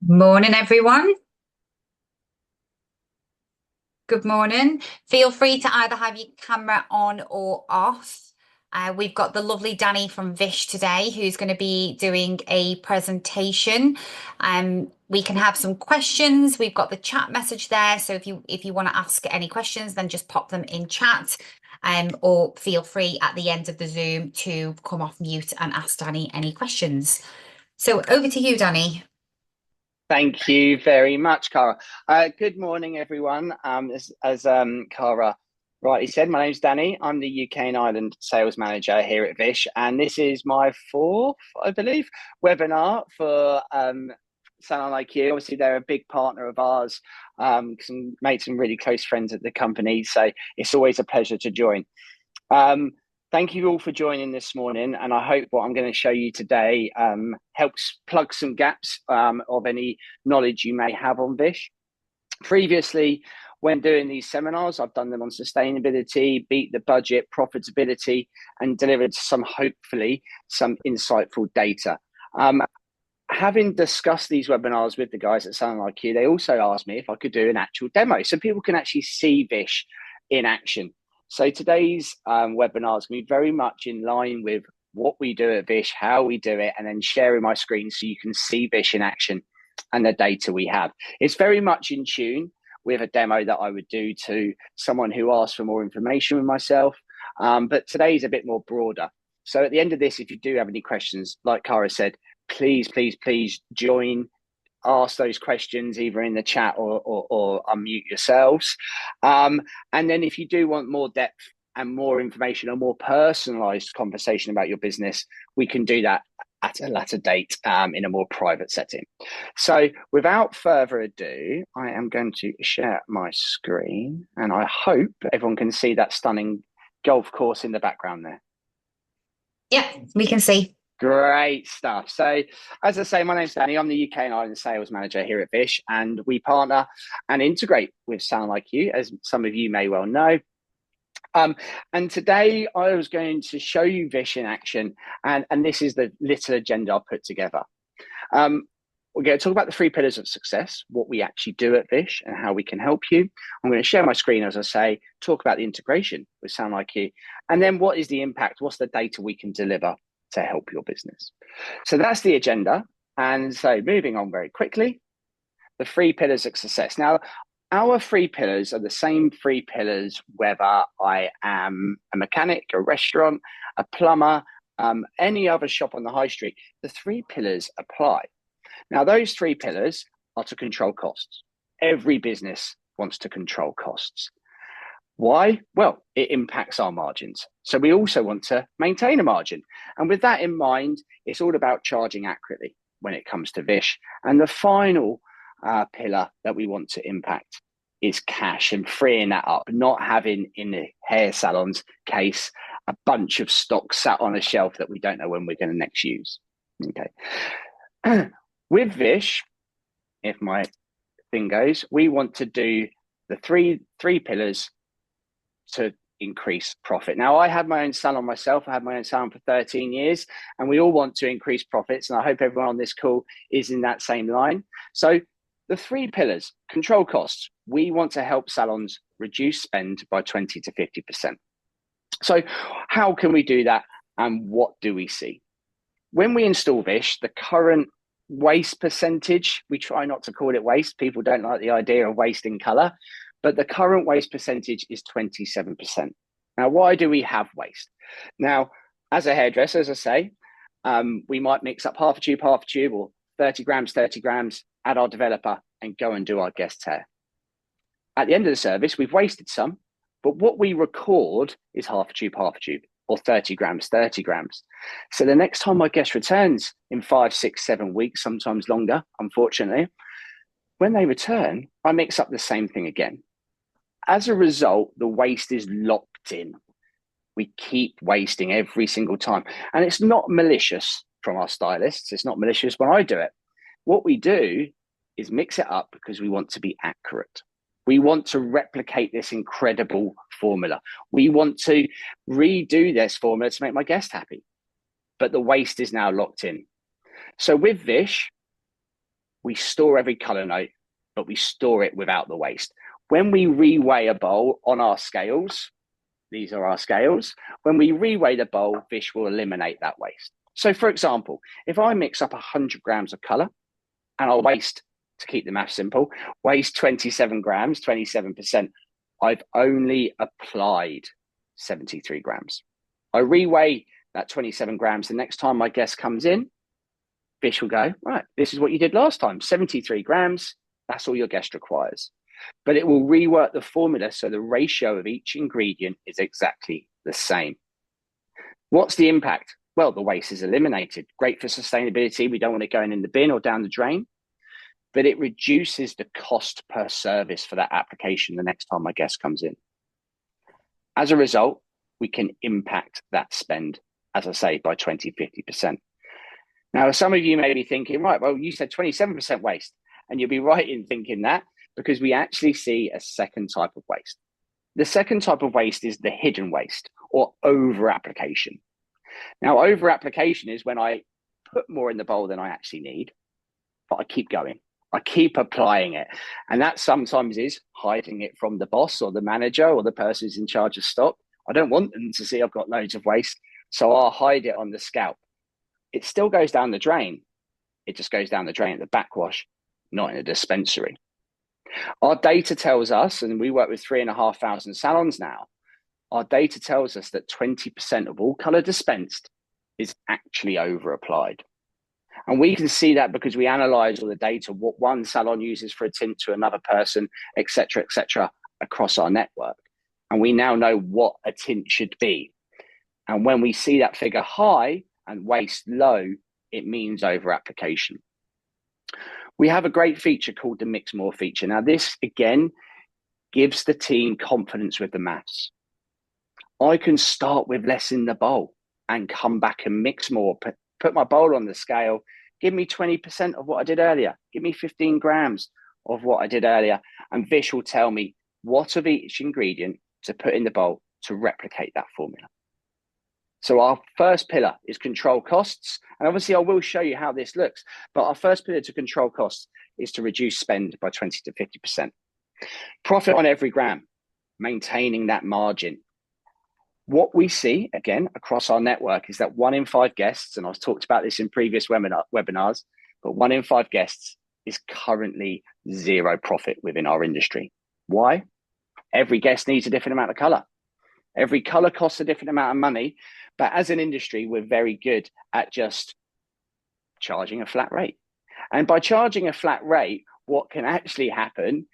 Morning, everyone. Good morning. Feel free to either have your camera on or off. We've got the lovely Danny from Vish today, who's going to be doing a presentation. We can have some questions. We've got the chat message there, so if you want to ask any questions, then just pop them in chat. Or feel free at the end of the Zoom to come off mute and ask Danny any questions. So over to you, Danny. Thank you very much, Cara. Good morning, everyone. As Cara rightly said, my name's Danny. I'm the UK and Ireland sales manager here at Vish, and this is my fourth, I believe, webinar for SalonIQ. Obviously, they're a big partner of ours. Made some really close friends at the company, so it's always a pleasure to join. Thank you all for joining this morning, and I hope what I'm going to show you today helps plug some gaps of any knowledge you may have on Vish. Previously, when doing these seminars, I've done them on sustainability, beat the budget, profitability, and delivered hopefully some insightful data. Having discussed these webinars with the guys at SalonIQ, they also asked me if I could do an actual demo so people can actually see Vish in action. So today's webinar is going to be very much in line with what we do at Vish, how we do it, and then sharing my screen so you can see Vish in action and the data we have. It's very much in tune with a demo that I would do to someone who asked for more information with myself. But today is a bit more broader. So at the end of this, if you do have any questions, like Cara said, please join. Ask those questions either in the chat or unmute yourselves. And then if you do want more depth and more information, a more personalized conversation about your business, we can do that at a later date in a more private setting. So without further ado, I am going to share my screen, and I hope everyone can see that stunning golf course in the background there. Yeah, we can see. Great stuff. So, as I say, my name's Danny. I'm the UK and Ireland sales manager here at Vish, and we partner and integrate with SalonIQ, as some of you may well know. And today I was going to show you Vish in action, and this is the little agenda I put together. We're going to talk about the 3 pillars of success, what we actually do at Vish and how we can help you. I'm going to share my screen, as I say, talk about the integration with SalonIQ, and then what is the impact, what's the data we can deliver to help your business. So that's the agenda. And so moving on very quickly, the 3 pillars of success. Now, our 3 pillars are the same 3 pillars, whether I am a mechanic, a restaurant, a plumber, any other shop on the high street. The 3 pillars apply. Now, those 3 pillars are to control costs. Every business wants to control costs. Why? Well, it impacts our margins. So we also want to maintain a margin. And with that in mind, it's all about charging accurately when it comes to Vish. And the final pillar that we want to impact is cash and freeing that up, not having, in the hair salon's case, a bunch of stock sat on a shelf that we don't know when we're going to next use. Okay. With Vish, if my thing goes, we want to do the three pillars to increase profit. Now, I had my own salon myself. I had my own salon for 13 years, and we all want to increase profits. And I hope everyone on this call is in that same line. So the 3 pillars: control costs. We want to help salons reduce spend by 20 to 50%. So how can we do that? And what do we see? When we install Vish, the current waste percentage, we try not to call it waste. People don't like the idea of wasting color. But the current waste percentage is 27%. Now, why do we have waste? Now, as a hairdresser, as I say, we might mix up half a tube, or 30 grams, add our developer, and go and do our guest hair. At the end of the service, we've wasted some, but what we record is half a tube, or 30 grams. So the next time my guest returns in 5, 6, 7 weeks, sometimes longer, unfortunately, when they return, I mix up the same thing again. As a result, the waste is locked in. We keep wasting every single time. And it's not malicious from our stylists. It's not malicious when I do it. What we do is mix it up because we want to be accurate. We want to replicate this incredible formula. We want to redo this formula to make my guest happy. But the waste is now locked in. So with Vish, we store every color note, but we store it without the waste. When we reweigh a bowl on our scales, these are our scales. When we reweigh the bowl, Vish will eliminate that waste. So for example, if I mix up 100 grams of color and I'll waste, to keep the math simple, waste 27 grams, 27%, I've only applied 73 grams. I reweigh that 27 grams. The next time my guest comes in, Vish will go, right, this is what you did last time, 73 grams. That's all your guest requires. But it will rework the formula so the ratio of each ingredient is exactly the same. What's the impact? Well, the waste is eliminated. Great for sustainability. We don't want it going in the bin or down the drain, but it reduces the cost per service for that application the next time my guest comes in. As a result, we can impact that spend, as I say, by 20, 50%. Now, some of you may be thinking, right, well, you said 27% waste, and you'll be right in thinking that, because we actually see a second type of waste. The second type of waste is the hidden waste, or over application. Now, over application is when I put more in the bowl than I actually need, but I keep going. I keep applying it. And that sometimes is hiding it from the boss or the manager or the person who's in charge of stock. I don't want them to see I've got loads of waste, so I'll hide it on the scalp. It still goes down the drain. It just goes down the drain at the backwash, not in a dispensary. Our data tells us, and we work with 3,500 salons now, our data tells us that 20% of all color dispensed is actually over applied. And we can see that because we analyze all the data, what one salon uses for a tint to another person, et cetera, across our network. And we now know what a tint should be. And when we see that figure high and waste low, it means over application. We have a great feature called the Mix More feature. Now, this, again, gives the team confidence with the maths. I can start with less in the bowl and come back and mix more, put my bowl on the scale, give me 20% of what I did earlier, give me 15 grams of what I did earlier, and Vish will tell me what of each ingredient to put in the bowl to replicate that formula. So our first pillar is control costs. And obviously I will show you how this looks, but our first pillar to control costs is to reduce spend by 20 to 50%. Profit on every gram, maintaining that margin. What we see, again, across our network is that 1 in 5 guests, and I've talked about this in previous webinars, but 1 in 5 guests is currently zero profit within our industry. Why? Every guest needs a different amount of color. Every color costs a different amount of money. But as an industry, we're very good at just charging a flat rate. And by charging a flat rate, what can actually happen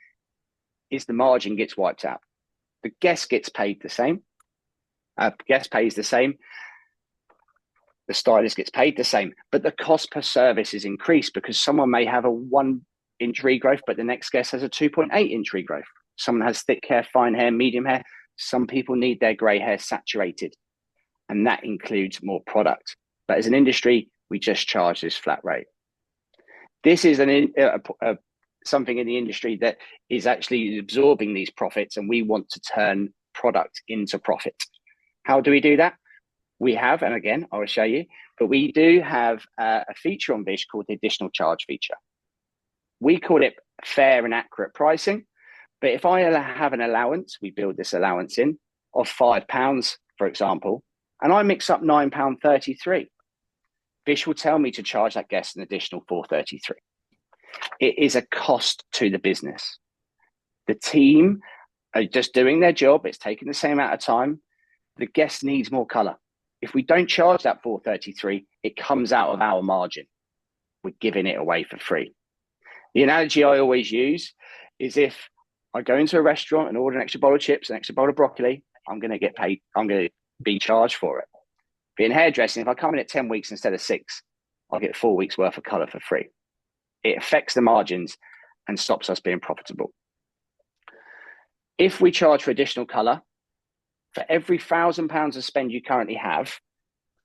is the margin gets wiped out. The guest gets paid the same. Guest pays the same. The stylist gets paid the same. But the cost per service is increased because someone may have a 1-inch regrowth, but the next guest has a 2.8-inch regrowth. Someone has thick hair, fine hair, medium hair. Some people need their gray hair saturated. And that includes more product. But as an industry, we just charge this flat rate. This is something in the industry that is actually absorbing these profits, and we want to turn product into profit. How do we do that? We have, and again, I will show you, but we do have a feature on Vish called the additional charge feature. We call it fair and accurate pricing. But if I have an allowance, we build this allowance in of £5, for example, and I mix up £9.33. Vish will tell me to charge that guest an additional £4.33. It is a cost to the business. The team are just doing their job. It's taking the same amount of time. The guest needs more color. If we don't charge that £4.33, it comes out of our margin. We're giving it away for free. The analogy I always use is if I go into a restaurant and order an extra bowl of chips, an extra bowl of broccoli, I'm going to get paid. I'm going to be charged for it. But in hairdressing, if I come in at 10 weeks instead of 6, I'll get 4 weeks worth of color for free. It affects the margins and stops us being profitable. If we charge for additional color, for every £1,000 of spend you currently have,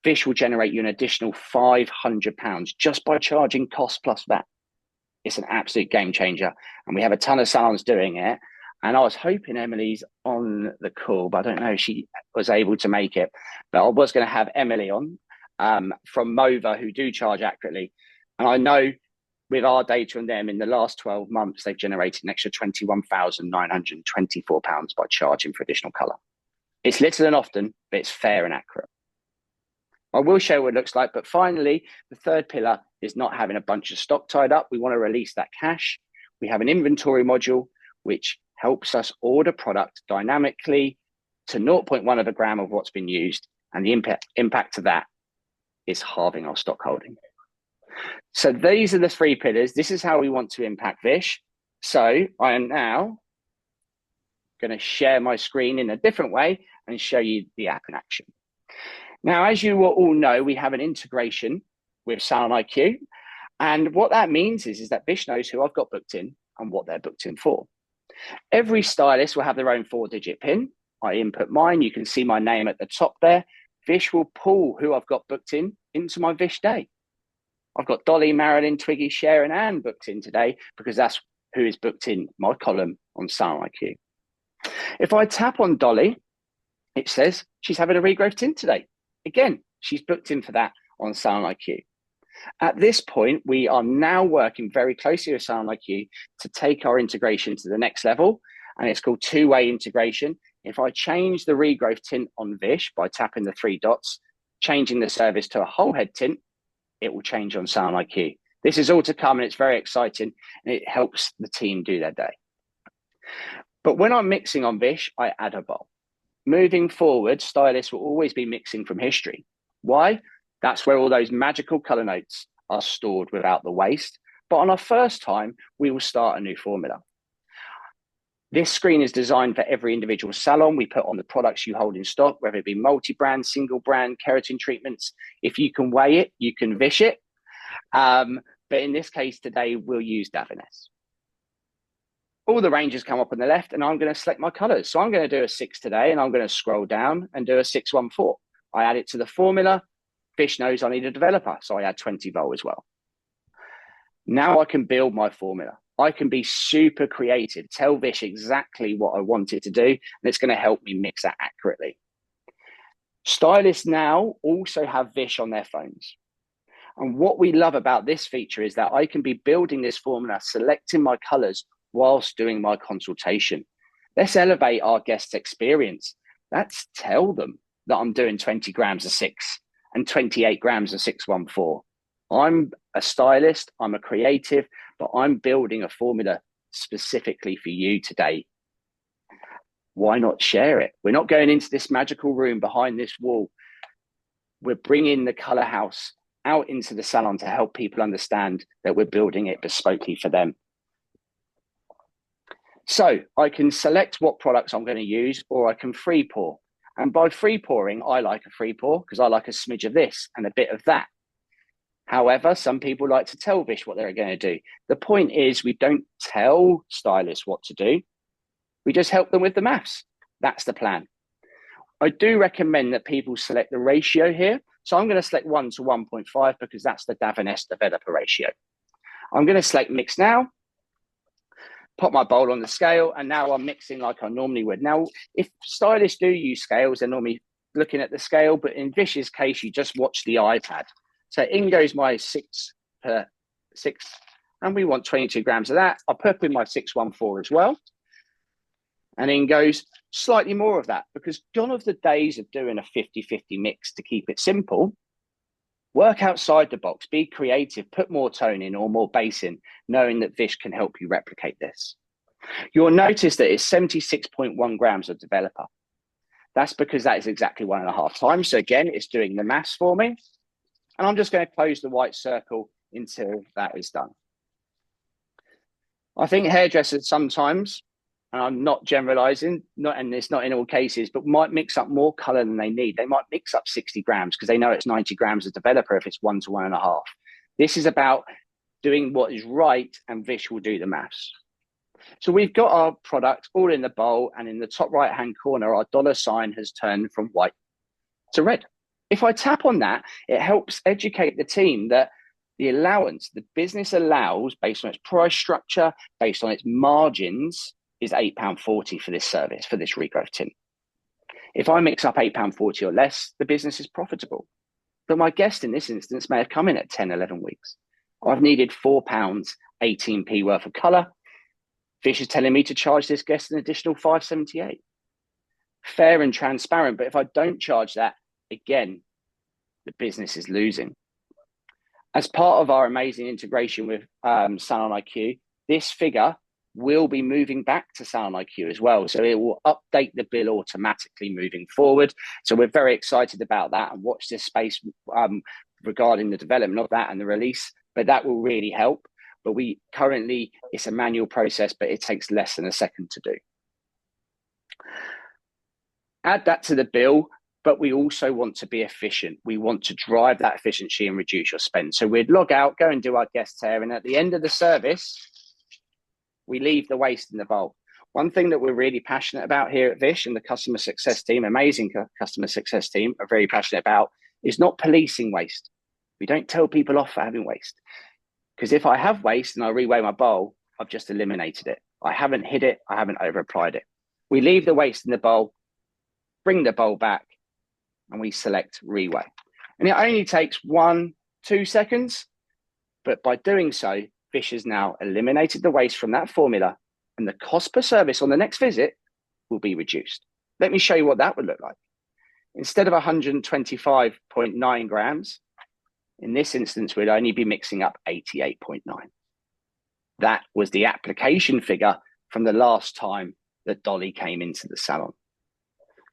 Vish will generate you an additional £500 just by charging cost plus VAT. It's an absolute game changer. And we have a ton of salons doing it. And I was hoping Emily's on the call, but I don't know if she was able to make it. But I was going to have Emily on from Mova, who do charge accurately. And I know with our data on them, in the last 12 months, they've generated an extra £21,924 by charging for additional colour. It's little and often, but it's fair and accurate. I will show what it looks like, but finally, the third pillar is not having a bunch of stock tied up. We want to release that cash. We have an inventory module, which helps us order product dynamically to 0.1 of a gram of what's been used. And the impact of that is halving our stock holding. So these are the three pillars. This is how we want to impact Vish. So I am now going to share my screen in a different way and show you the app in action. Now, as you will all know, we have an integration with SalonIQ. And what that means is that Vish knows who I've got booked in and what they're booked in for. Every stylist will have their own 4-digit PIN. I input mine. You can see my name at the top there. Vish will pull who I've got booked in into my Vish day. I've got Dolly, Marilyn, Twiggy, Cher, and Anne booked in today because that's who is booked in my column on SalonIQ. If I tap on Dolly, it says she's having a regrowth tint today. Again, she's booked in for that on SalonIQ. At this point, we are now working very closely with SalonIQ to take our integration to the next level, and it's called two-way integration. If I change the regrowth tint on Vish by tapping the 3 dots, changing the service to a whole head tint, it will change on SalonIQ. This is all to come, and it's very exciting, and it helps the team do their day. But when I'm mixing on Vish, I add a bowl. Moving forward, stylists will always be mixing from history. Why? That's where all those magical color notes are stored without the waste. But on our first time, we will start a new formula. This screen is designed for every individual salon. We put on the products you hold in stock, whether it be multi-brand, single brand, keratin treatments. If you can weigh it, you can Vish it. But in this case today, we'll use Davines. All the ranges come up on the left, and I'm going to select my colors. So I'm going to do a 6 today, and I'm going to scroll down and do a 614. I add it to the formula. Vish knows I need a developer, so I add 20 vol as well. Now I can build my formula. I can be super creative, tell Vish exactly what I want it to do, and it's going to help me mix that accurately. Stylists now also have Vish on their phones. And what we love about this feature is that I can be building this formula, selecting my colors whilst doing my consultation. Let's elevate our guests' experience. Let's tell them that I'm doing 20 grams of 6 and 28 grams of 614. I'm a stylist, I'm a creative, but I'm building a formula specifically for you today. Why not share it? We're not going into this magical room behind this wall. We're bringing the color house out into the salon to help people understand that we're building it bespokely for them. So I can select what products I'm going to use, or I can free pour. And by free pouring, I like a free pour because I like a smidge of this and a bit of that. However, some people like to tell Vish what they're going to do. The point is, we don't tell stylists what to do. We just help them with the maths. That's the plan. I do recommend that people select the ratio here. So I'm going to select 1 to 1.5 because that's the Davines developer ratio. I'm going to select mix now, pop my bowl on the scale, and now I'm mixing like I normally would. Now, if stylists do use scales, they're normally looking at the scale, but in Vish's case, you just watch the iPad. So in goes my 6 per 6, and we want 22 grams of that. I'll put in my 614 as well. And in goes slightly more of that, because gone are the days of doing a 50-50 mix to keep it simple. Work outside the box, be creative, put more tone in or more bass in, knowing that Vish can help you replicate this. You'll notice that it's 76.1 grams of developer. That's because that is exactly 1.5 times. So again, it's doing the maths for me. And I'm just going to close the white circle until that is done. I think hairdressers sometimes, and I'm not generalizing, and it's not in all cases, but might mix up more color than they need. They might mix up 60 grams because they know it's 90 grams of developer if it's 1 to 1.5. This is about doing what is right, and Vish will do the maths. So we've got our product all in the bowl, and in the top right-hand corner, our dollar sign has turned from white to red. If I tap on that, it helps educate the team that the allowance, the business allows, based on its price structure, based on its margins, is £8.40 for this service, for this regrowth tint. If I mix up £8.40 or less, the business is profitable. But my guest in this instance may have come in at 10, 11 weeks. I've needed £4, 18p worth of colour. Vish is telling me to charge this guest an additional £5.78. Fair and transparent, but if I don't charge that, again, the business is losing. As part of our amazing integration with SalonIQ, this figure will be moving back to SalonIQ as well. So it will update the bill automatically moving forward. So we're very excited about that, and watch this space regarding the development of that and the release. But that will really help. But we currently, it's a manual process, but it takes less than a second to do. Add that to the bill, but we also want to be efficient. We want to drive that efficiency and reduce your spend. So we'd log out, go and do our guest hair, and at the end of the service, we leave the waste in the bowl. One thing that we're really passionate about here at Vish, and the customer success team, amazing customer success team, are very passionate about, is not policing waste. We don't tell people off for having waste. Because if I have waste and I reweigh my bowl, I've just eliminated it. I haven't hid it. I haven't over-applied it. We leave the waste in the bowl, bring the bowl back, and we select reweigh. And it only takes 1-2 seconds, but by doing so, Vish has now eliminated the waste from that formula, and the cost per service on the next visit will be reduced. Let me show you what that would look like. Instead of 125.9 grams, in this instance, we'd only be mixing up 88.9. That was the application figure from the last time that Dolly came into the salon.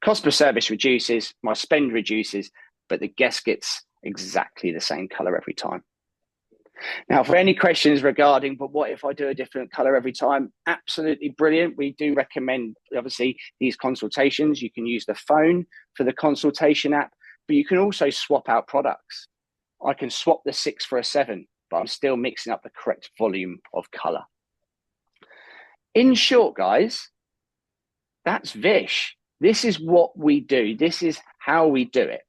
Cost per service reduces, my spend reduces, but the guest gets exactly the same color every time. Now, for any questions regarding, but what if I do a different color every time? Absolutely brilliant. We do recommend, obviously, these consultations. You can use the phone for the consultation app, but you can also swap out products. I can swap the 6 for a 7, but I'm still mixing up the correct volume of color. In short, guys, that's Vish. This is what we do. This is how we do it.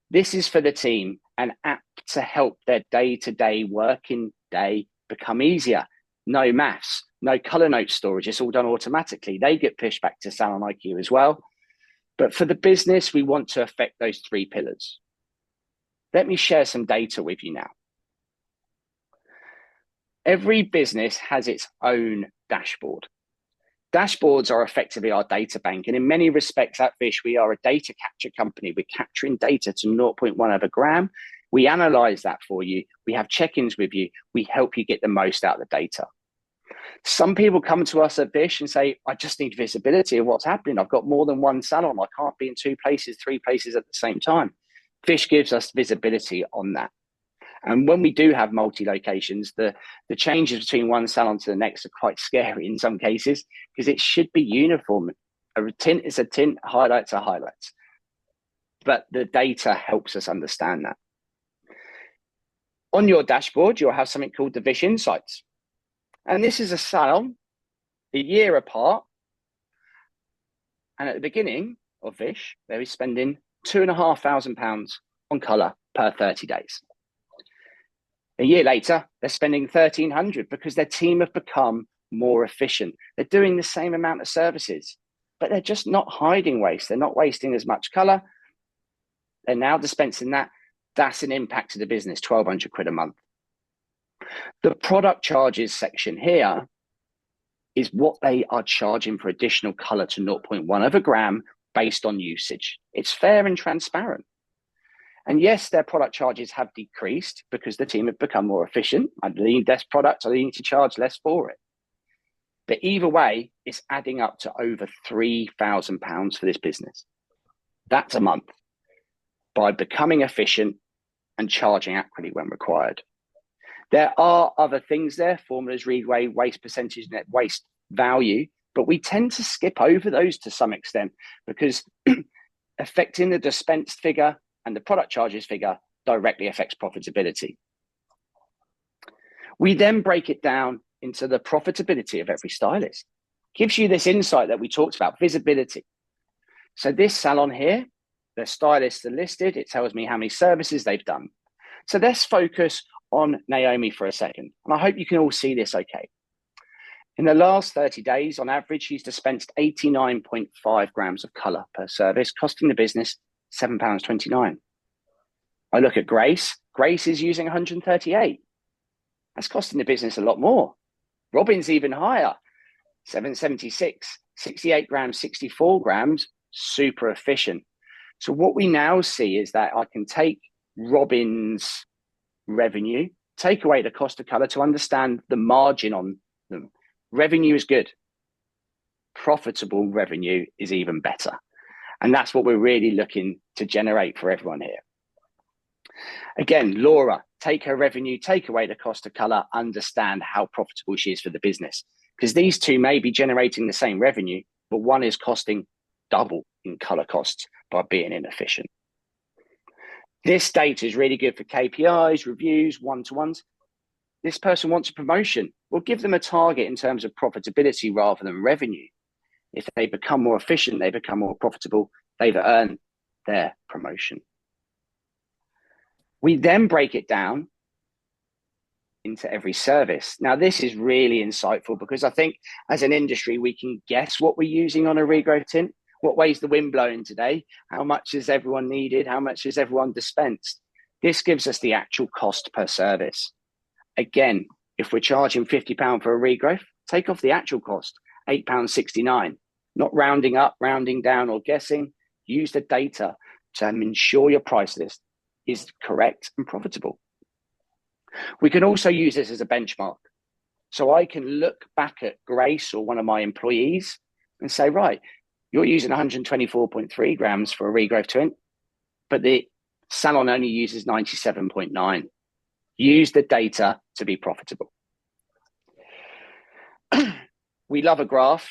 This is for the team, an app to help their day-to-day working day become easier. No maths, no color note storage. It's all done automatically. They get pushed back to SalonIQ as well. But for the business, we want to affect those 3 pillars. Let me share some data with you now. Every business has its own dashboard. Dashboards are effectively our data bank. And in many respects at Vish, we are a data capture company. We're capturing data to 0.1 of a gram. We analyze that for you. We have check-ins with you. We help you get the most out of the data. Some people come to us at Vish and say, I just need visibility of what's happening. I've got more than one salon. I can't be in 2 places, 3 places at the same time. Vish gives us visibility on that. And when we do have multi-locations, the changes between one salon to the next are quite scary in some cases, because it should be uniform. A tint is a tint, highlights are highlights. But the data helps us understand that. On your dashboard, you'll have something called the Vish Insights. And this is a salon a year apart. And at the beginning of Vish, they're spending £2,500 on colour per 30 days. A year later, they're spending £1,300 because their team have become more efficient. They're doing the same amount of services, but they're just not hiding waste. They're not wasting as much colour. They're now dispensing that. That's an impact to the business, £1,200 a month. The product charges section here is what they are charging for additional colour to 0.1 of a gram based on usage. It's fair and transparent. And yes, their product charges have decreased because the team have become more efficient. I need less product, I need to charge less for it. But either way, it's adding up to over £3,000 for this business. That's a month by becoming efficient and charging accurately when required. There are other things there, formulas, reweigh, waste percentage, net waste value, but we tend to skip over those to some extent because affecting the dispensed figure and the product charges figure directly affects profitability. We then break it down into the profitability of every stylist. Gives you this insight that we talked about, visibility. So this salon here, the stylists are listed. It tells me how many services they've done. So let's focus on Naomi for a second. And I hope you can all see this okay. In the last 30 days, on average, she's dispensed 89.5 grams of colour per service, costing the business £7.29. I look at Grace. Grace is using 138. That's costing the business a lot more. Robin's even higher, 776, 68 grams, 64 grams, super efficient. So what we now see is that I can take Robin's revenue, take away the cost of color to understand the margin on them. Revenue is good. Profitable revenue is even better. And that's what we're really looking to generate for everyone here. Again, Laura, take her revenue, take away the cost of color, understand how profitable she is for the business. Because these two may be generating the same revenue, but one is costing double in color costs by being inefficient. This data is really good for KPIs, reviews, one-to-ones. This person wants a promotion. We'll give them a target in terms of profitability rather than revenue. If they become more efficient, they become more profitable, they've earned their promotion. We then break it down into every service. Now, this is really insightful because I think as an industry, we can guess what we're using on a regrowth tint. What way's the wind blowing today? How much has everyone needed? How much has everyone dispensed? This gives us the actual cost per service. Again, if we're charging £50 for a regrowth, take off the actual cost, £8.69. Not rounding up, rounding down, or guessing. Use the data to ensure your price list is correct and profitable. We can also use this as a benchmark. So I can look back at Grace or one of my employees and say, right, you're using 124.3 grams for a regrowth tint, but the salon only uses 97.9. Use the data to be profitable. We love a graph.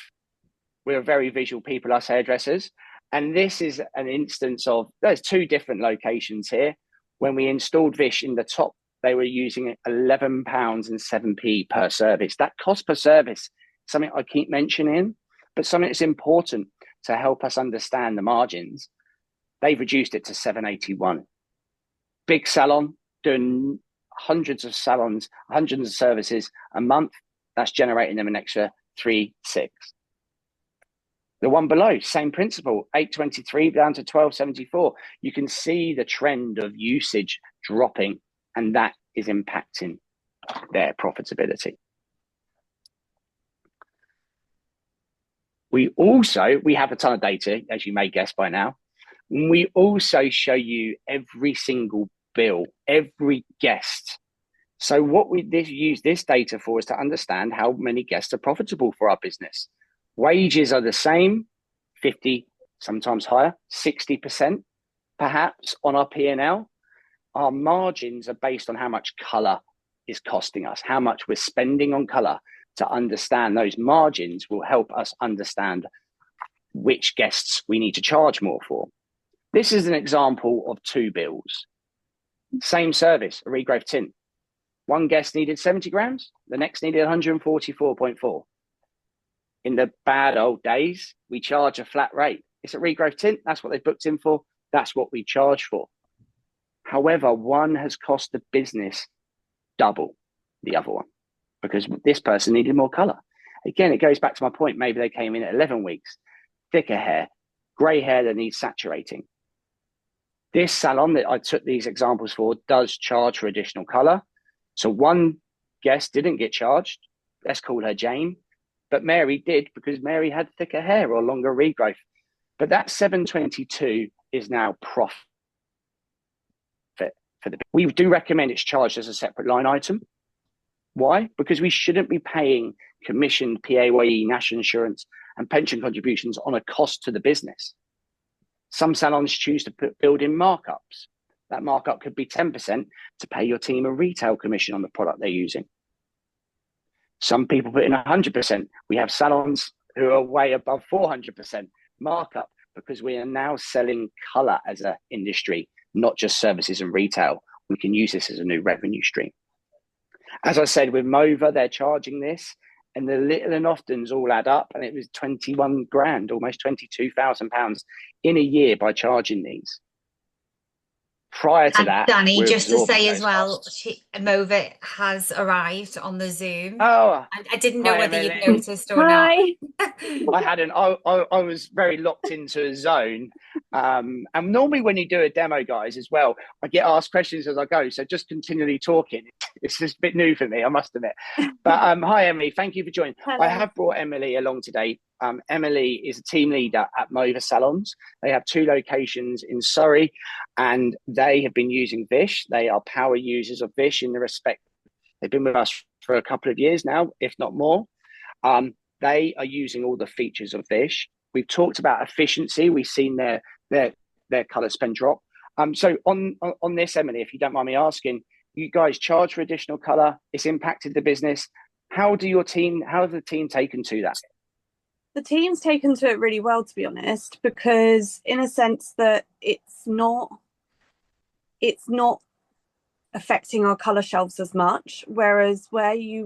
We're very visual people, us hairdressers. And this is an instance of, there's two different locations here. When we installed Vish in the top, they were using £11.07 per service. That cost per service, something I keep mentioning, but something that's important to help us understand the margins. They've reduced it to £7.81. Big salon, doing hundreds of salons, hundreds of services a month. That's generating them an extra 3.6. The one below, same principle, 8.23 down to 12.74. You can see the trend of usage dropping, and that is impacting their profitability. We have a ton of data, as you may guess by now. We also show you every single bill, every guest. So what we use this data for is to understand how many guests are profitable for our business. Wages are the same, 50, sometimes higher, 60% perhaps on our P&L. Our margins are based on how much color is costing us, how much we're spending on color. To understand those margins will help us understand which guests we need to charge more for. This is an example of two bills. Same service, a regrowth tint. One guest needed 70 grams, the next needed 144.4. In the bad old days, we charge a flat rate. It's a regrowth tint. That's what they booked in for. That's what we charge for. However, one has cost the business double the other one because this person needed more color. Again, it goes back to my point. Maybe they came in at 11 weeks, thicker hair, gray hair that needs saturating. This salon that I took these examples for does charge for additional color. So one guest didn't get charged. Let's call her Jane. But Mary did because Mary had thicker hair or longer regrowth. But that 722 is now profit for the. We do recommend it's charged as a separate line item. Why? Because we shouldn't be paying commission, PAYE, national insurance, and pension contributions on a cost to the business. Some salons choose to build in markups. That markup could be 10% to pay your team a retail commission on the product they're using. Some people put in 100%. We have salons who are way above 400% markup because we are now selling color as an industry, not just services and retail. We can use this as a new revenue stream. As I said, with Mova, they're charging this, and the little and oftens all add up, and it was 21 grand, almost £22,000 in a year by charging these. Prior to that, Danny, just to say as well, Mova has arrived on the Zoom. Oh, I didn't know whether you'd noticed or not. I hadn't. I was very locked into a zone. And normally when you do a demo, guys, as well, I get asked questions as I go. So just continually talking. it's just a bit new for me, I must admit. But hi, Emily. Thank you for joining. I Hello. have brought Emily along today. Emily is a team leader at Mova Salons. They have 2 locations in Surrey, and they have been using Vish. They are power users of Vish in the respect. They've been with us for a couple of years now, if not more. They are using all the features of Vish. We've talked about efficiency. We've seen their color spend drop. So on this, Emily, if you don't mind me asking, you guys charge for additional color. It's impacted the business. How has the team taken to that? The team's taken to it really well, to be honest, because in a sense that it's not affecting our color shelves as much, whereas where we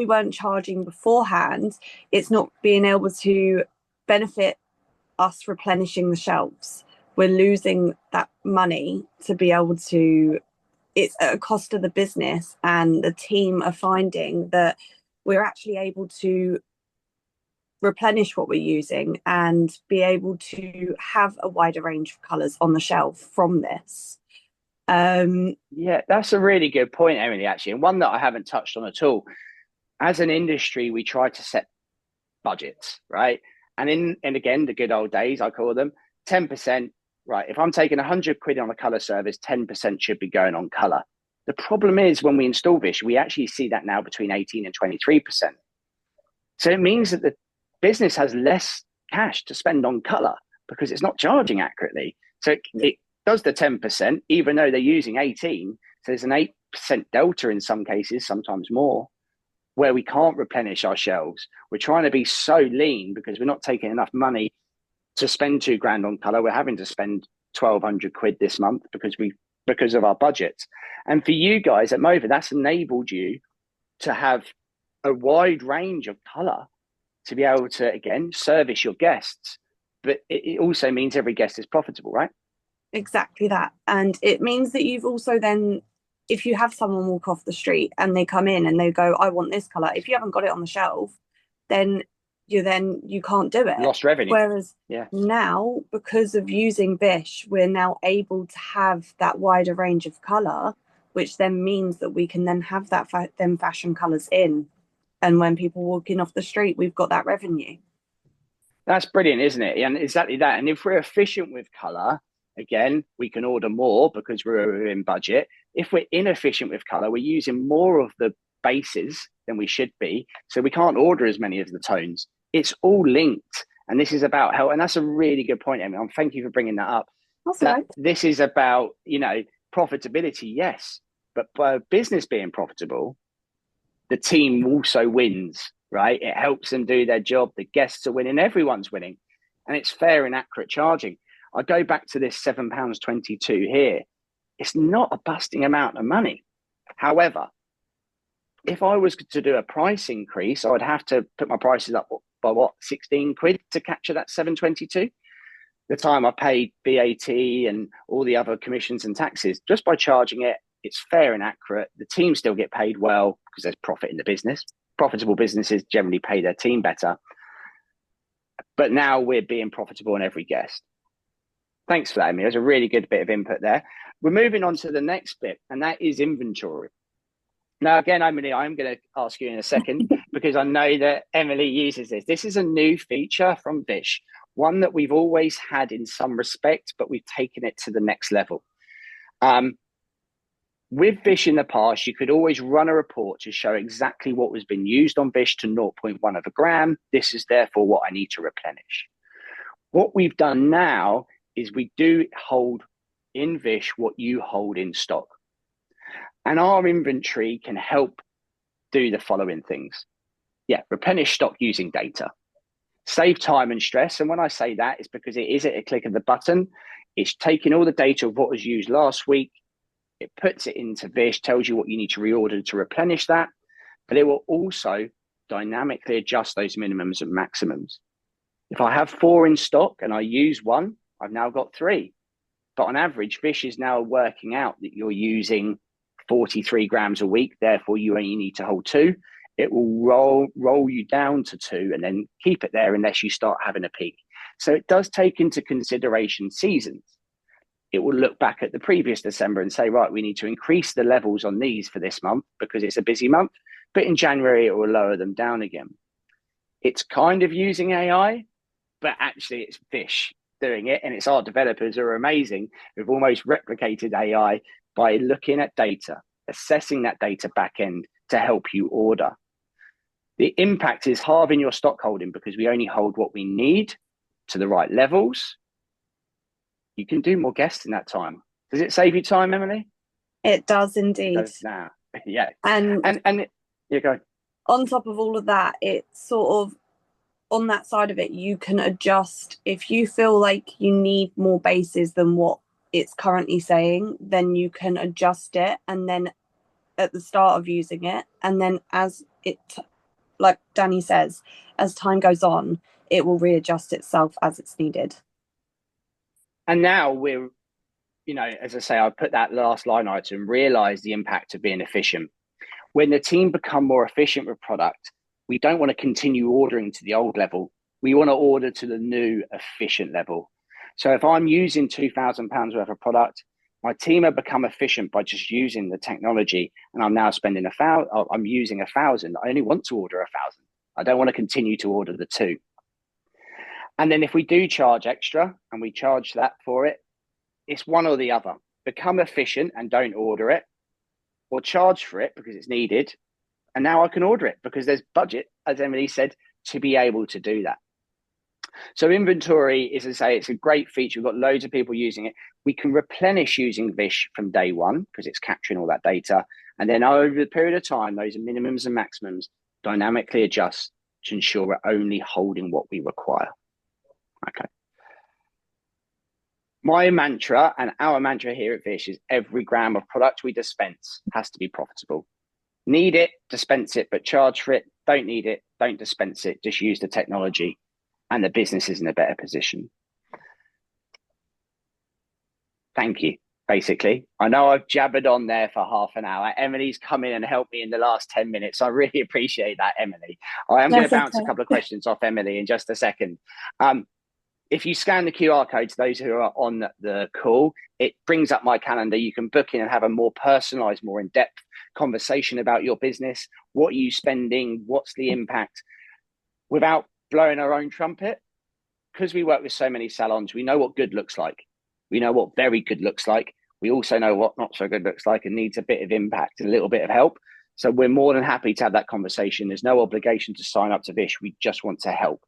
weren't charging beforehand, it's not being able to benefit us replenishing the shelves. We're losing that money to be able to. It's at a cost of the business, and the team are finding that we're actually able to replenish what we're using and be able to have a wider range of colors on the shelf from this. Yeah, that's a really good point, Emily, actually, and one that I haven't touched on at all. As an industry, we try to set budgets, right? And again, the good old days, I call them, 10%, right? If I'm taking 100 quid on a color service, 10% should be going on color. The problem is when we install Vish, we actually see that now between 18 and 23%. So it means that the business has less cash to spend on color because it's not charging accurately. So it does the 10%, even though they're using 18. So there's an 8% delta in some cases, sometimes more, where we can't replenish our shelves. We're trying to be so lean because we're not taking enough money to spend £2,000 on color. We're having to spend 1,200 quid this month because of our budget. And for you guys at Mova, that's enabled you to have a wide range of color to be able to, again, service your guests. But it also means every guest is profitable, right? Exactly that. And it means that you've also then, if you have someone walk off the street and they come in and they go, I want this color, if you haven't got it on the shelf, then you can't do it. Lost revenue. Whereas now, because of using Vish, we're now able to have that wider range of color, which then means that we can then have them fashion colors in. And when people walk in off the street, we've got that revenue. That's brilliant, isn't it? And exactly that. And if we're efficient with color, again, we can order more because we're in budget. If we're inefficient with color, we're using more of the bases than we should be. So we can't order as many of the tones. It's all linked. And this is about how, and that's a really good point, Emily. Thank you for bringing that up. That's right. This is about, profitability, yes. But by business being profitable, the team also wins, right? It helps them do their job. The guests are winning. Everyone's winning. And it's fair and accurate charging. I go back to this £7.22 here. It's not a busting amount of money. However, if I was to do a price increase, I would have to put my prices up by 16 quid to capture that 7.22. The time I paid VAT and all the other commissions and taxes, just by charging it, it's fair and accurate. The team still get paid well because there's profit in the business. Profitable businesses generally pay their team better. But now we're being profitable on every guest. Thanks for that, Emily. There's a really good bit of input there. We're moving on to the next bit, and that is inventory. Now, again, Emily, I'm going to ask you in a second because I know that Emily uses this. This is a new feature from Vish, one that we've always had in some respect, but we've taken it to the next level. With Vish in the past, you could always run a report to show exactly what was being used on Vish to 0.1 of a gram. This is therefore what I need to replenish. What we've done now is we do hold in Vish what you hold in stock. And our inventory can help do the following things. Replenish stock using data. Save time and stress. And when I say that, it's because it is at a click of the button. It's taking all the data of what was used last week. It puts it into Vish, tells you what you need to reorder to replenish that. But it will also dynamically adjust those minimums and maximums. If I have 4 in stock and I use 1, I've now got 3. But on average, Vish is now working out that you're using 43 grams a week. Therefore, you only need to hold 2. It will roll you down to 2 and then keep it there unless you start having a peak. So it does take into consideration seasons. it will look back at the previous December and say, right, we need to increase the levels on these for this month because it's a busy month. But in January, it will lower them down again. It's kind of using AI, but actually it's Vish doing it. And it's our developers who are amazing. We've almost replicated AI by looking at data, assessing that data back end to help you order. The impact is halving your stock holding because we only hold what we need to the right levels. You can do more guests in that time. Does it save you time, Emily? It does indeed. It does now. Yeah. And you go. On top of all of that, it's sort of on that side of it, you can adjust. If you feel like you need more bases than what it's currently saying, then you can adjust it. And then at the start of using it, and then as it, like Danny says, as time goes on, it will readjust itself as it's needed. And now we're, as I say, I put that last line item, realize the impact of being efficient. When the team become more efficient with product, we don't want to continue ordering to the old level. We want to order to the new efficient level. So if I'm using £2,000 worth of product, my team have become efficient by just using the technology, and I'm now spending I'm using 1,000. I only want to order 1,000. I don't want to continue to order the 2. And then if we do charge extra and we charge that for it, it's one or the other. Become efficient and don't order it, or charge for it because it's needed. And now I can order it because there's budget, as Emily said, to be able to do that. So inventory is, as I say, it's a great feature. We've got loads of people using it. We can replenish using Vish from day one because it's capturing all that data. And then over the period of time, those minimums and maximums dynamically adjust to ensure we're only holding what we require. Okay. My mantra and our mantra here at Vish is every gram of product we dispense has to be profitable. Need it, dispense it, but charge for it. Don't need it, don't dispense it. Just use the technology and the business is in a better position. Thank you, basically. I know I've jabbered on there for half an hour. Emily's come in and helped me in the last 10 minutes. I really appreciate that, Emily. I am going to bounce a couple of questions off Emily in just a second. If you scan the QR code to those who are on the call, it brings up my calendar. You can book in and have a more personalized, more in-depth conversation about your business. What are you spending? What's the impact? Without blowing our own trumpet, because we work with so many salons, we know what good looks like. We know what very good looks like. We also know what not so good looks like and needs a bit of impact and a little bit of help. So we're more than happy to have that conversation. There's no obligation to sign up to Vish. We just want to help.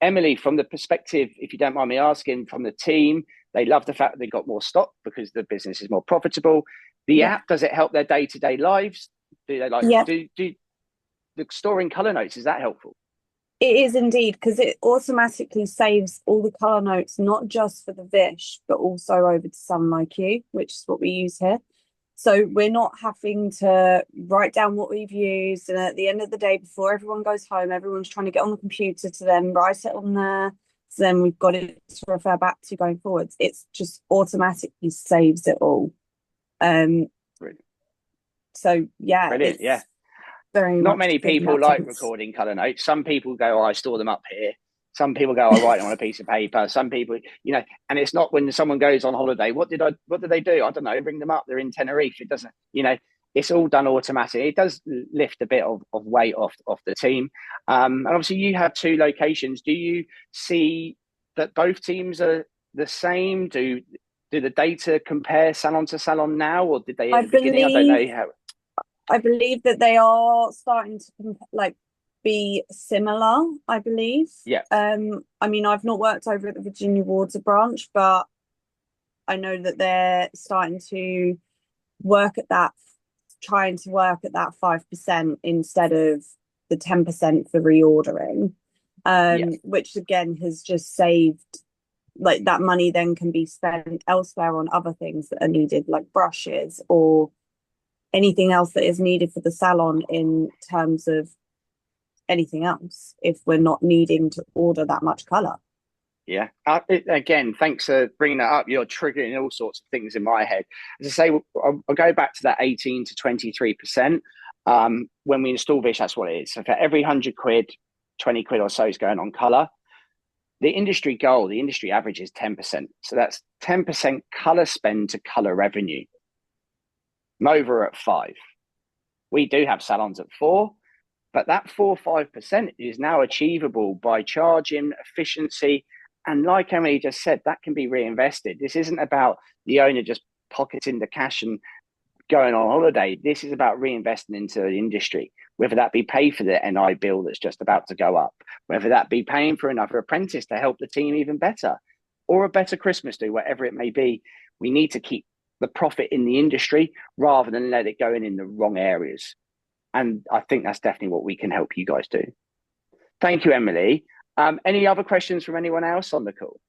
Emily, from the perspective, if you don't mind me asking, from the team, they love the fact that they've got more stock because the business is more profitable. The app, does it help their day-to-day lives? Do they do the storing color notes? Is that helpful? It is indeed, because it automatically saves all the color notes, not just for the Vish, but also over to SalonIQ, which is what we use here. So we're not having to write down what we've used. And at the end of the day, before everyone goes home, everyone's trying to get on the computer to then write it on there. So then we've got it to refer back to going forwards. It's just automatically saves it all. So yeah. Brilliant, yeah. Not many people like recording color notes. Some people go, I store them up here. Some people go, I write them on a piece of paper. Some people, and it's not when someone goes on holiday. What did they do? I don't know. Bring them up. They're in Tenerife. It doesn't, it's all done automatically. It does lift a bit of weight off the team. And obviously you have 2 locations. Do you see that both teams are the same? Do the data compare salon to salon now, or did they at the beginning? I don't know how. I believe that they are starting to be similar, I believe. Yeah. I mean, I've not worked over at the Virginia Water branch, but I know that they're starting to work at that, trying to work at that 5% instead of the 10% for reordering, which again has just saved, that money then can be spent elsewhere on other things that are needed, like brushes or anything else that is needed for the salon in terms of anything else, if we're not needing to order that much color. Yeah. Again, thanks for bringing that up. You're triggering all sorts of things in my head. As I say, I'll go back to that 18 to 23%. When we install Vish, that's what it is. So for every 100 quid, 20 quid or so is going on color. The industry goal, the industry average is 10%. So that's 10% color spend to color revenue. Mova at 5. We do have salons at 4, but that 4-5% is now achievable by charging efficiency. And like Emily just said, that can be reinvested. This isn't about the owner just pocketing the cash and going on holiday. This is about reinvesting into the industry, whether that be pay for the NI bill that's just about to go up, whether that be paying for another apprentice to help the team even better, or a better Christmas do, whatever it may be. We need to keep the profit in the industry rather than let it go in the wrong areas. And I think that's definitely what we can help you guys do. Thank you, Emily. Any other questions from anyone else on the call?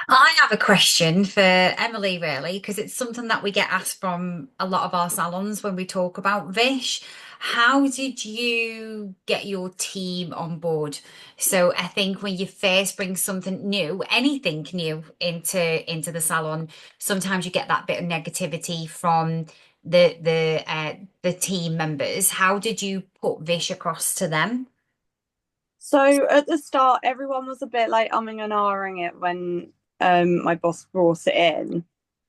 I have a question for Emily, really, because it's something that we get asked from a lot of our salons when we talk about Vish. How did you get your team on board? So I think when you first bring something new, anything new into the salon, sometimes you get that bit of negativity from the team members. How did you put Vish across to them? So at the start, everyone was a bit like umming and ahhing it when my boss brought it in.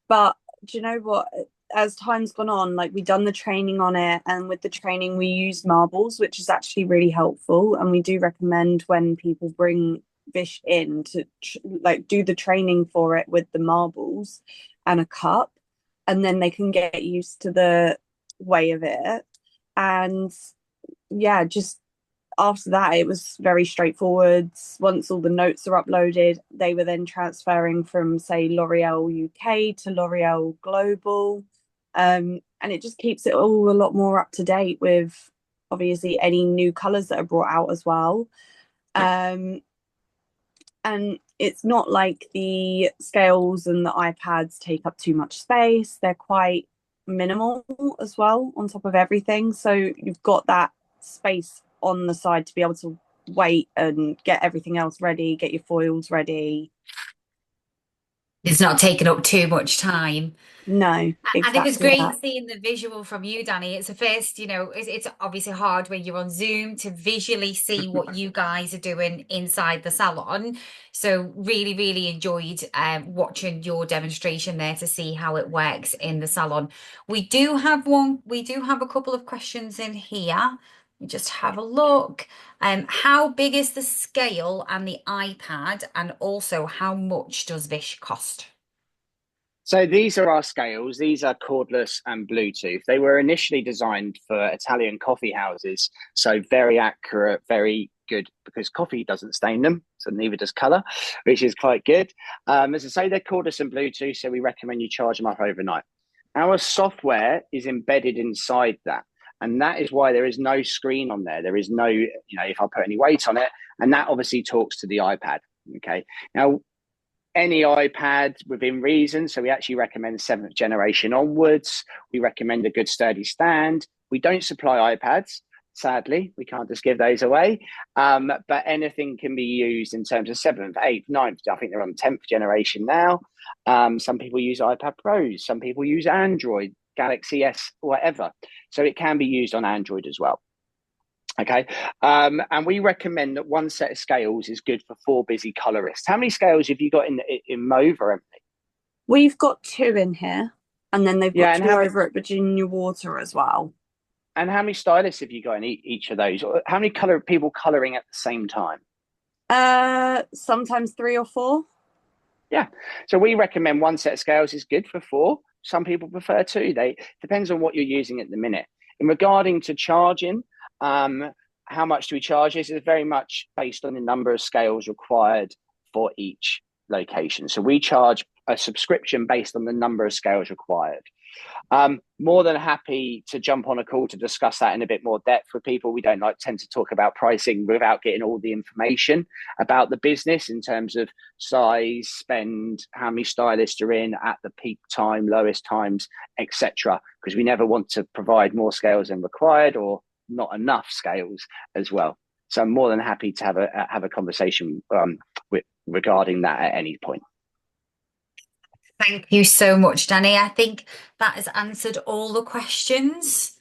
But do you know what? As time's gone on, like we done the training on it, and with the training we used marbles, which is actually really helpful. And we do recommend when people bring Vish in to like do the training for it with the marbles and a cup, and then they can get used to the way of it. And yeah, just after that, it was very straightforward. Once all the notes are uploaded, they were then transferring from, say, L'Oreal UK to L'Oreal Global. And it just keeps it all a lot more up to date with obviously any new colours that are brought out as well. And it's not like the scales and the iPads take up too much space. They're quite minimal as well on top of everything. So you've got that space on the side to be able to wait and get everything else ready, get your foils ready. It's not taking up too much time. No, And it was exactly great that. seeing the visual from you, Danny. It's the first, it's obviously hard when you're on Zoom to visually see what you guys are doing inside the salon. So really, really enjoyed watching your demonstration there to see how it works in the salon. We do have a couple of questions in here. Let me just have a look. How big is the scale and the iPad? And also, how much does Vish cost? So these are our scales. These are cordless and Bluetooth. They were initially designed for Italian coffee houses. So very accurate, very good, because coffee doesn't stain them. So neither does color, which is quite good. As I say, they're cordless and Bluetooth. So we recommend you charge them up overnight. Our software is embedded inside that. And that is why there is no screen on there. There is no, if I put any weight on it, and that obviously talks to the iPad. Okay. Now, any iPad within reason. So we actually recommend 7th generation onwards. We recommend a good sturdy stand. We don't supply iPads. Sadly, we can't just give those away. But anything can be used in terms of 7th, 8th, 9th. I think they're on 10th generation now. Some people use iPad Pros. Some people use Android, Galaxy S, whatever. So it can be used on Android as well. Okay. And we recommend that one set of scales is good for 4 busy colorists. How many scales have you got in Mova, Emily? We've got 2 in here, and then they've got 2 how over at Virginia Water as well. And how many stylists have you got in each of those? How many people coloring at the same time? Sometimes 3 or 4. Yeah. So we recommend one set of scales is good for 4. Some people prefer 2. Depends on what you're using at the minute. In regarding to charging, how much do we charge? This is very much based on the number of scales required for each location. So we charge a subscription based on the number of scales required. More than happy to jump on a call to discuss that in a bit more depth with people. We don't tend to talk about pricing without getting all the information about the business in terms of size, spend, how many stylists are in at the peak time, lowest times, etc. Because we never want to provide more scales than required or not enough scales as well. So I'm more than happy to have a conversation regarding that at any point. Thank you so much, Danny. I think that has answered all the questions.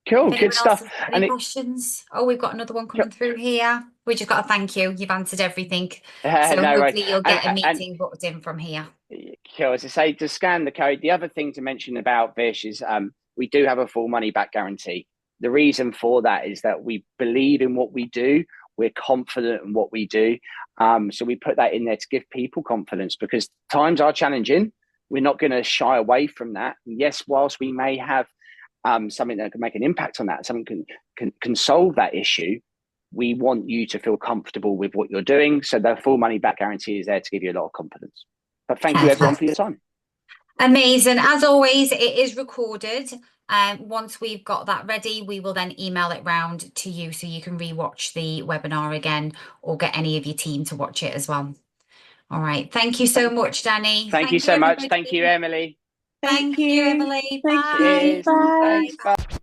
Cool, good stuff. Any questions? Oh, we've got another one coming through here. We just got to thank you. You've answered everything. So No, right. hopefully you'll get a And meeting booked in from here. cool. As I say, to scan the code, the other thing to mention about Vish is we do have a full money back guarantee. The reason for that is that we believe in what we do. We're confident in what we do. So we put that in there to give people confidence, because times are challenging. We're not going to shy away from that. Yes, whilst we may have something that can make an impact on that, something can solve that issue, we want you to feel comfortable with what you're doing. So the full money back guarantee is there to give you a lot of confidence. But thank you everyone for your time. Amazing. As always, it is recorded. Once we've got that ready, we will then email it round to you so you can rewatch the webinar again or get any of your team to watch it as well. All right. Thank you so much, Danny. Thank you so much. everybody. Thank you, Emily. Thank you, Emily. Thank Bye. you. Bye. Thanks. Bye.